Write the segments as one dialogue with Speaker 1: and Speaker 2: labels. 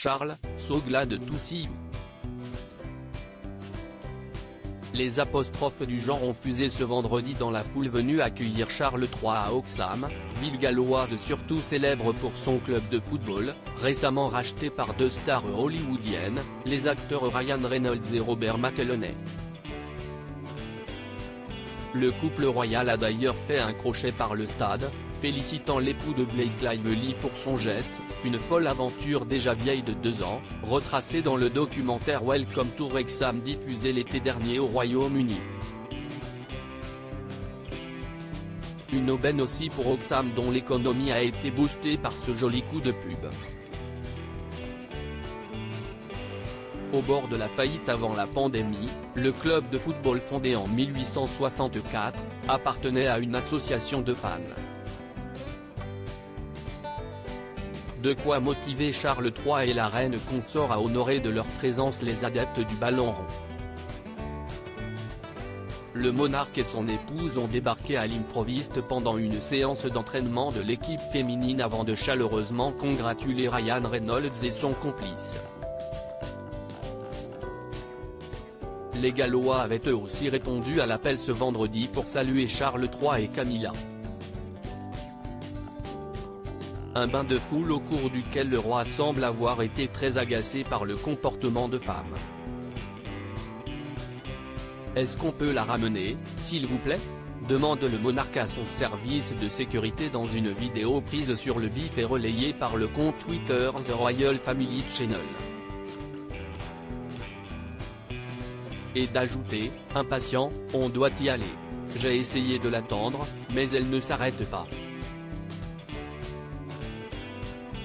Speaker 1: Charles, so glad to see you. Les apostrophes du genre ont fusé ce vendredi dans la foule venue accueillir Charles III à Oxham, ville galloise surtout célèbre pour son club de football, récemment racheté par deux stars hollywoodiennes, les acteurs Ryan Reynolds et Robert McElhenney. Le couple royal a d'ailleurs fait un crochet par le stade, félicitant l'époux de Blake Lively pour son geste, une folle aventure déjà vieille de 2 ans, retracée dans le documentaire Welcome to Wrexham diffusé l'été dernier au Royaume-Uni. Une aubaine aussi pour Oxham dont l'économie a été boostée par ce joli coup de pub. Au bord de la faillite avant la pandémie, le club de football fondé en 1864, appartenait à une association de fans. De quoi motiver Charles III et la reine consort à honorer de leur présence les adeptes du ballon rond. Le monarque et son épouse ont débarqué à l'improviste pendant une séance d'entraînement de l'équipe féminine avant de chaleureusement congratuler Ryan Reynolds et son complice. Les Gallois avaient eux aussi répondu à l'appel ce vendredi pour saluer Charles III et Camilla. Un bain de foule au cours duquel le roi semble avoir été très agacé par le comportement de femmes. « Est-ce qu'on peut la ramener, s'il vous plaît ?» demande le monarque à son service de sécurité dans une vidéo prise sur le vif et relayée par le compte Twitter The Royal Family Channel. Et d'ajouter, impatient, on doit y aller. J'ai essayé de l'attendre, mais elle ne s'arrête pas.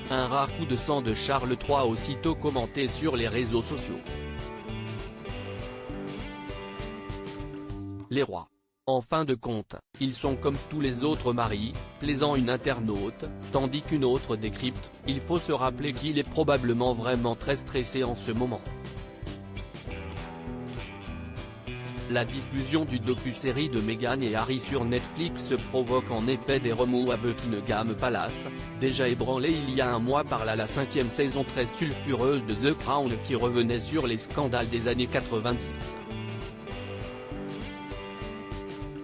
Speaker 1: Un rare coup de sang de Charles III aussitôt commenté sur les réseaux sociaux. Les rois. En fin de compte, ils sont comme tous les autres maris, plaisant une internaute, tandis qu'une autre décrypte, il faut se rappeler qu'il est probablement vraiment très stressé en ce moment. La diffusion du docu-série de Meghan et Harry sur Netflix provoque en effet des remous à Buckingham Palace, déjà ébranlé il y a un mois par la 5e saison très sulfureuse de The Crown qui revenait sur les scandales des années 90.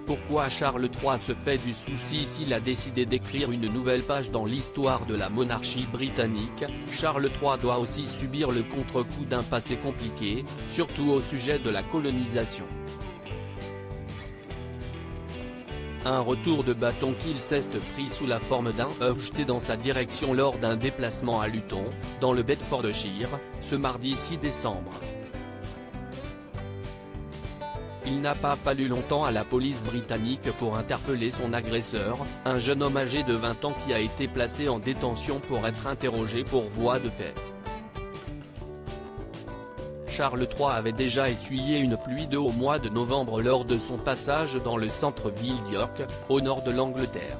Speaker 1: Pourquoi Charles III se fait du souci s'il a décidé d'écrire une nouvelle page dans l'histoire de la monarchie britannique? Charles III doit aussi subir le contre-coup d'un passé compliqué, surtout au sujet de la colonisation. Un retour de bâton qu'il s'est pris sous la forme d'un œuf jeté dans sa direction lors d'un déplacement à Luton, dans le Bedfordshire, ce mardi 6 décembre. Il n'a pas fallu longtemps à la police britannique pour interpeller son agresseur, un jeune homme âgé de 20 ans qui a été placé en détention pour être interrogé pour voie de fait. Charles III avait déjà essuyé une pluie d'eau au mois de novembre lors de son passage dans le centre-ville d'York, au nord de l'Angleterre.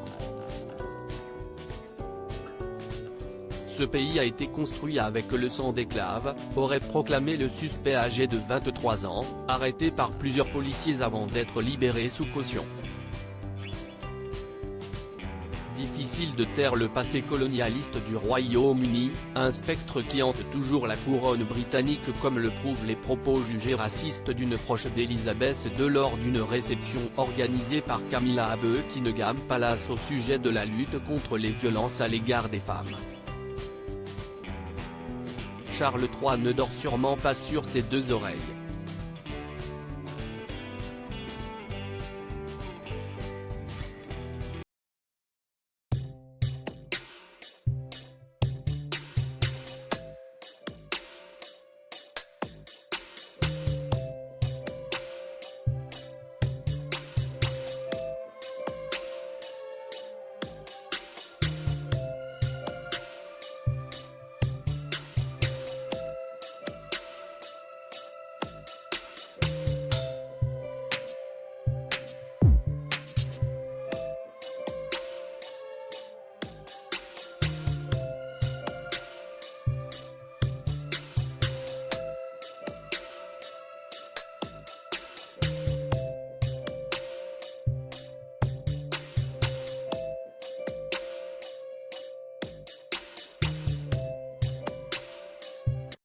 Speaker 1: Ce pays a été construit avec le sang d'esclaves, aurait proclamé le suspect âgé de 23 ans, arrêté par plusieurs policiers avant d'être libéré sous caution. Difficile de taire le passé colonialiste du Royaume-Uni, un spectre qui hante toujours la couronne britannique comme le prouvent les propos jugés racistes d'une proche d'Elizabeth II lors d'une réception organisée par Camilla à Buckingham Palace au sujet de la lutte contre les violences à l'égard des femmes. Charles III ne dort sûrement pas sur ses deux oreilles.